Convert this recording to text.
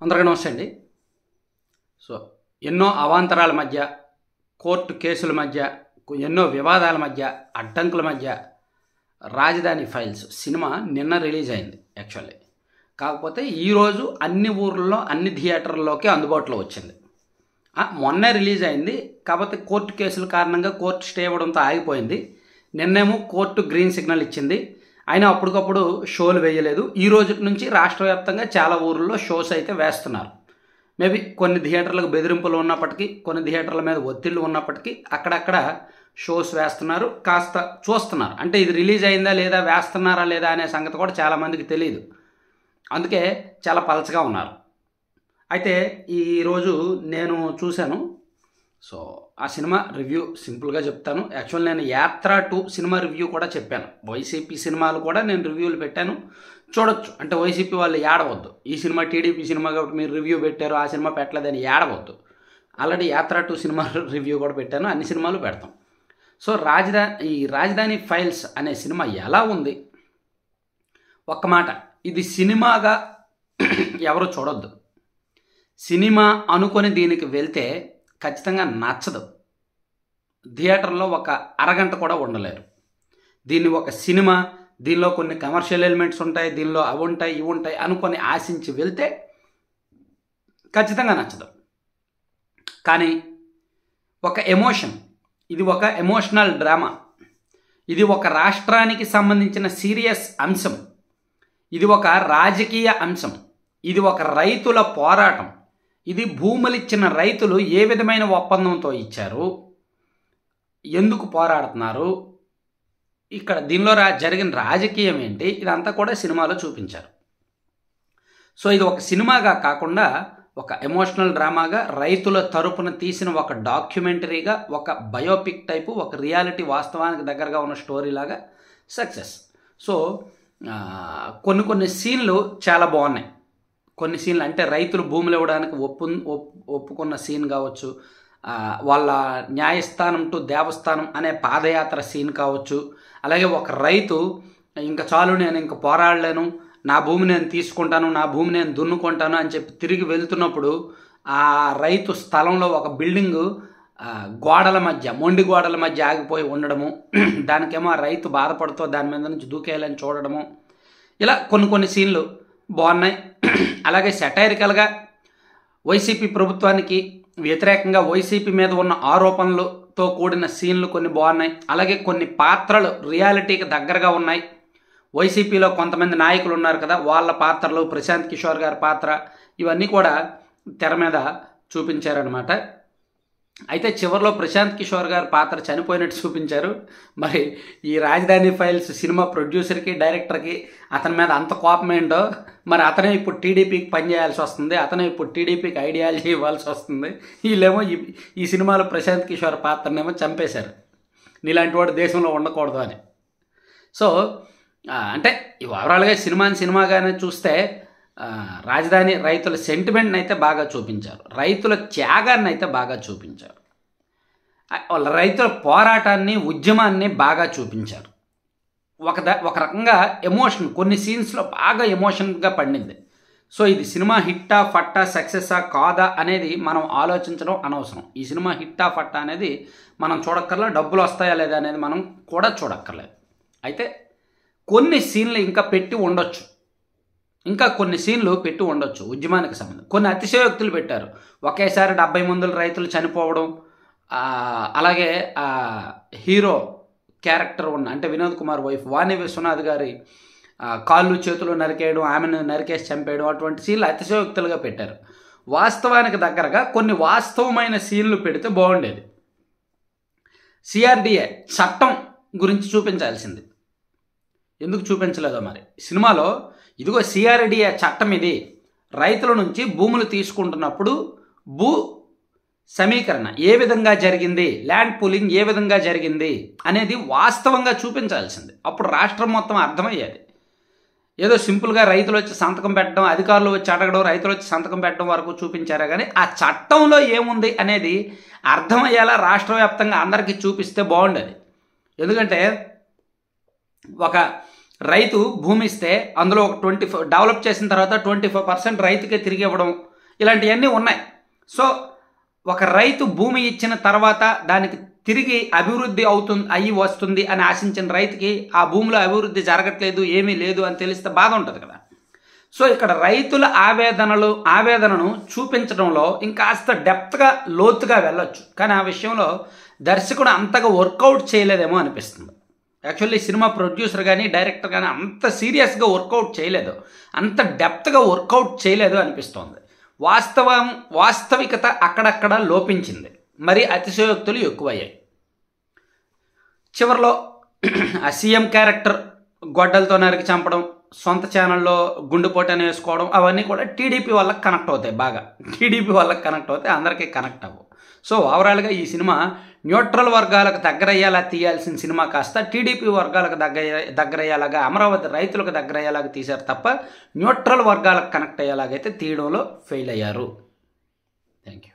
అందరికీ నమస్తే అండి. సో ఎన్నో అవాంతరాల మధ్య, కోర్టు కేసుల మధ్య, ఎన్నో వివాదాల మధ్య, అడ్డంకుల మధ్య రాజధాని ఫైల్స్ సినిమా నిన్న రిలీజ్ అయింది యాక్చువల్లీ. కాకపోతే ఈరోజు అన్ని ఊర్లలో అన్ని థియేటర్లలోకి అందుబాటులో వచ్చింది. మొన్నే రిలీజ్ అయింది, కాకపోతే కోర్టు కేసుల కారణంగా కోర్టు స్టే ఇవ్వడంతో ఆగిపోయింది. నిన్నేమో కోర్టు గ్రీన్ సిగ్నల్ ఇచ్చింది, అయినా అప్పటికప్పుడు షోలు వేయలేదు. ఈ రోజు నుంచి రాష్ట్ర వ్యాప్తంగా చాలా ఊర్లలో షోస్ అయితే వేస్తున్నారు. మేబీ కొన్ని థియేటర్లకు బెదిరింపులు ఉన్నప్పటికీ, కొన్ని థియేటర్ల మీద ఒత్తిళ్లు ఉన్నప్పటికీ అక్కడక్కడ షోస్ వేస్తున్నారు, కాస్త చూస్తున్నారు. అంటే ఇది రిలీజ్ అయిందా లేదా, వేస్తున్నారా లేదా అనే సంగతి కూడా చాలామందికి తెలియదు. అందుకే చాలా పలచగా ఉన్నారు. అయితే ఈరోజు నేను చూశాను. సో ఆ సినిమా రివ్యూ సింపుల్గా చెప్తాను. యాక్చువల్ నేను యాత్ర 2 సినిమా రివ్యూ కూడా చెప్పాను. వైసీపీ సినిమాలు కూడా నేను రివ్యూలు పెట్టాను, చూడొచ్చు. అంటే వైసీపీ వాళ్ళు ఏడవద్దు, ఈ సినిమా టీడీపీ సినిమా కాబట్టి మీరు రివ్యూ పెట్టారు, ఆ సినిమా పెట్టలేదని ఏడవద్దు. ఆల్రెడీ యాత్ర 2 సినిమా రివ్యూ కూడా పెట్టాను, అన్ని సినిమాలు పెడతాం. సో రాజధాని ఫైల్స్ అనే సినిమా ఎలా ఉంది? ఒక్క మాట, ఇది సినిమాగా ఎవరు చూడొద్దు. సినిమా అనుకొని దీనికి వెళ్తే ఖచ్చితంగా నచ్చదు. థియేటర్లో ఒక అరగంట కూడా ఉండలేరు. దీన్ని ఒక సినిమా, దీనిలో కొన్ని కమర్షియల్ ఎలిమెంట్స్ ఉంటాయి, దీనిలో అవి ఉంటాయి ఇవి ఉంటాయి అనుకొని ఆశించి వెళ్తే ఖచ్చితంగా నచ్చదు. కానీ ఒక ఎమోషన్, ఇది ఒక ఎమోషనల్ డ్రామా, ఇది ఒక రాష్ట్రానికి సంబంధించిన సీరియస్ అంశం, ఇది ఒక రాజకీయ అంశం, ఇది ఒక రైతుల పోరాటం. ఇది భూములు ఇచ్చిన రైతులు ఏ విధమైన ఒప్పందంతో ఇచ్చారు, ఎందుకు పోరాడుతున్నారు, ఇక్కడ దీనిలో జరిగిన రాజకీయం ఏంటి, ఇదంతా కూడా సినిమాలో చూపించారు. సో ఇది ఒక సినిమాగా కాకుండా ఒక ఎమోషనల్ డ్రామాగా, రైతుల తరపున తీసిన ఒక డాక్యుమెంటరీగా, ఒక బయోపిక్ టైపు, ఒక రియాలిటీ వాస్తవానికి దగ్గరగా ఉన్న స్టోరీలాగా సక్సెస్. సో కొన్ని సీన్లు చాలా బాగున్నాయి. కొన్ని సీన్లు అంటే రైతులు భూములు ఇవ్వడానికి ఒప్పుకున్న సీన్ కావచ్చు, వాళ్ళ న్యాయస్థానం టు దేవస్థానం అనే పాదయాత్ర సీన్ కావచ్చు, అలాగే ఒక రైతు ఇంకా చాలు నేను ఇంకా పోరాడలేను, నా భూమి నేను తీసుకుంటాను, నా భూమి నేను దున్నుకుంటాను అని చెప్పి తిరిగి వెళ్తున్నప్పుడు ఆ రైతు స్థలంలో ఒక బిల్డింగు గోడల మధ్య, మొండి గోడల మధ్య ఆగిపోయి ఉండడము, దానికేమో ఆ రైతు బాధపడుతూ దాని మీద నుంచి దూకేయాలని చూడడము, ఇలా కొన్ని సీన్లు బాగున్నాయి. అలాగే సెటైరికల్గా వైసీపీ ప్రభుత్వానికి వ్యతిరేకంగా వైసీపీ మీద ఉన్న ఆరోపణలతో కూడిన సీన్లు కొన్ని బాగున్నాయి. అలాగే కొన్ని పాత్రలు రియాలిటీకి దగ్గరగా ఉన్నాయి. వైసీపీలో కొంతమంది నాయకులు ఉన్నారు కదా, వాళ్ళ పాత్రలు, ప్రశాంత్ కిషోర్ గారి పాత్ర, ఇవన్నీ కూడా తెర మీద చూపించారనమాట. అయితే చివరిలో ప్రశాంత్ కిషోర్ గారి పాత్ర చనిపోయినట్టు చూపించారు. మరి ఈ రాజధాని ఫైల్స్ సినిమా ప్రొడ్యూసర్కి, డైరెక్టర్కి అతని మీద అంత కోపం ఏంటో, మరి అతనే ఇప్పుడు టీడీపీకి పనిచేయాల్సి వస్తుంది, అతనే ఇప్పుడు టీడీపీకి ఐడియాలజీ ఇవ్వాల్సి వస్తుంది. వీళ్ళేమో ఈ సినిమాలో ప్రశాంత్ కిషోర్ పాత్రనేమో చంపేశారు, నీలాంటి వాడు దేశంలో ఉండకూడదు అని. సో అంటే ఓవరాల్గా సినిమాగానే చూస్తే రాజధాని రైతుల సెంటిమెంట్ని అయితే బాగా చూపించారు, రైతుల త్యాగాన్ని అయితే బాగా చూపించారు, వాళ్ళ రైతుల పోరాటాన్ని, ఉద్యమాన్ని బాగా చూపించారు. ఒక రకంగా ఎమోషన్ కొన్ని సీన్స్లో బాగా ఎమోషన్గా పండింది. సో ఇది సినిమా హిట్టా ఫట్టా, సక్సెస్సా కాదా అనేది మనం ఆలోచించడం అనవసరం. ఈ సినిమా హిట్టా ఫట్టా అనేది మనం చూడక్కర్లేదు, డబ్బులు వస్తాయా లేదా అనేది మనం కూడా చూడక్కర్లేదు. అయితే కొన్ని సీన్లు ఇంకా పెట్టి ఉండొచ్చు, ఇంకా కొన్ని సీన్లు పెట్టి ఉండొచ్చు ఉద్యమానికి సంబంధించి. కొన్ని అతిశయోక్తులు పెట్టారు. ఒకేసారి 70 మంది రైతులు చనిపోవడం, అలాగే హీరో క్యారెక్టర్ ఉన్న అంటే వినోద్ కుమార్ వైఫ్ వాణి విశ్వనాథ్ గారి కాళ్ళు చేతులు నరికేయడం, ఆమెను నరికేసి చంపేయడం, అటువంటి సీన్లు అతిశయోక్తులుగా పెట్టారు. వాస్తవానికి దగ్గరగా కొన్ని వాస్తవమైన సీన్లు పెడితే బాగుండేది. సిఆర్డిఏ చట్టం గురించి చూపించాల్సింది, ఎందుకు చూపించలేదో మరి సినిమాలో. ఇదిగో సిఆర్డిఏ చట్టం, ఇది రైతుల నుంచి భూములు తీసుకుంటున్నప్పుడు భూ సమీకరణ ఏ విధంగా జరిగింది, ల్యాండ్ పూలింగ్ ఏ విధంగా జరిగింది అనేది వాస్తవంగా చూపించాల్సింది. అప్పుడు రాష్ట్రం మొత్తం అర్థమయ్యేది. ఏదో సింపుల్గా రైతులు వచ్చి సంతకం పెట్టడం, అధికారులు వచ్చి అడగడం, రైతులు వచ్చి సంతకం పెట్టడం వరకు చూపించారా కానీ ఆ చట్టంలో ఏముంది అనేది అర్థమయ్యేలా రాష్ట్ర వ్యాప్తంగా అందరికీ చూపిస్తే బాగుండేది. ఎందుకంటే ఒక రైతు భూమి ఇస్తే అందులో ఒక 25 డెవలప్ చేసిన తర్వాత 25% రైతుకే తిరిగి ఇవ్వడం, ఇలాంటివన్నీ ఉన్నాయి. సో ఒక రైతు భూమి ఇచ్చిన తర్వాత దానికి తిరిగి అభివృద్ధి అయ్యి వస్తుంది అని ఆశించిన రైతుకి ఆ భూమిలో అభివృద్ధి జరగట్లేదు, ఏమీ లేదు అని తెలిస్తే బాధ ఉంటుంది కదా. సో ఇక్కడ రైతుల ఆవేదనను చూపించడంలో ఇంకాస్త డెప్త్గా లోతుగా వెళ్ళొచ్చు, కానీ ఆ విషయంలో దర్శకుడు అంతగా వర్కౌట్ చేయలేదేమో అనిపిస్తుంది. యాక్చువల్లీ సినిమా ప్రొడ్యూసర్ కానీ డైరెక్టర్ కానీ అంత సీరియస్గా వర్కౌట్ చేయలేదు, అంత డెప్త్గా వర్కౌట్ చేయలేదు అనిపిస్తోంది. వాస్తవికత అక్కడక్కడ లోపించింది, మరి అతిశయోక్తులు ఎక్కువయ్యాయి. చివరిలో ఆ సీఎం క్యారెక్టర్ గొడ్డలతో నరికి చంపడం, సొంత ఛానల్లో గుండెపోటు వేసుకోవడం, అవన్నీ కూడా టీడీపీ వాళ్ళకి కనెక్ట్ అవుతాయి, బాగా టీడీపీ వాళ్ళకి కనెక్ట్ అవుతాయి, అందరికీ కనెక్ట్ అవ్వవు. సో ఓవరాల్గా ఈ సినిమా న్యూట్రల్ వర్గాలకు దగ్గరయ్యేలా తీయాల్సిన సినిమా కాస్త టీడీపీ వర్గాలకు దగ్గరయ్యేలాగా, అమరావతి రైతులకు దగ్గరయ్యేలాగా తీశారు తప్ప న్యూట్రల్ వర్గాలకు కనెక్ట్ అయ్యేలాగైతే తీయడంలో ఫెయిల్ అయ్యారు. Thank you.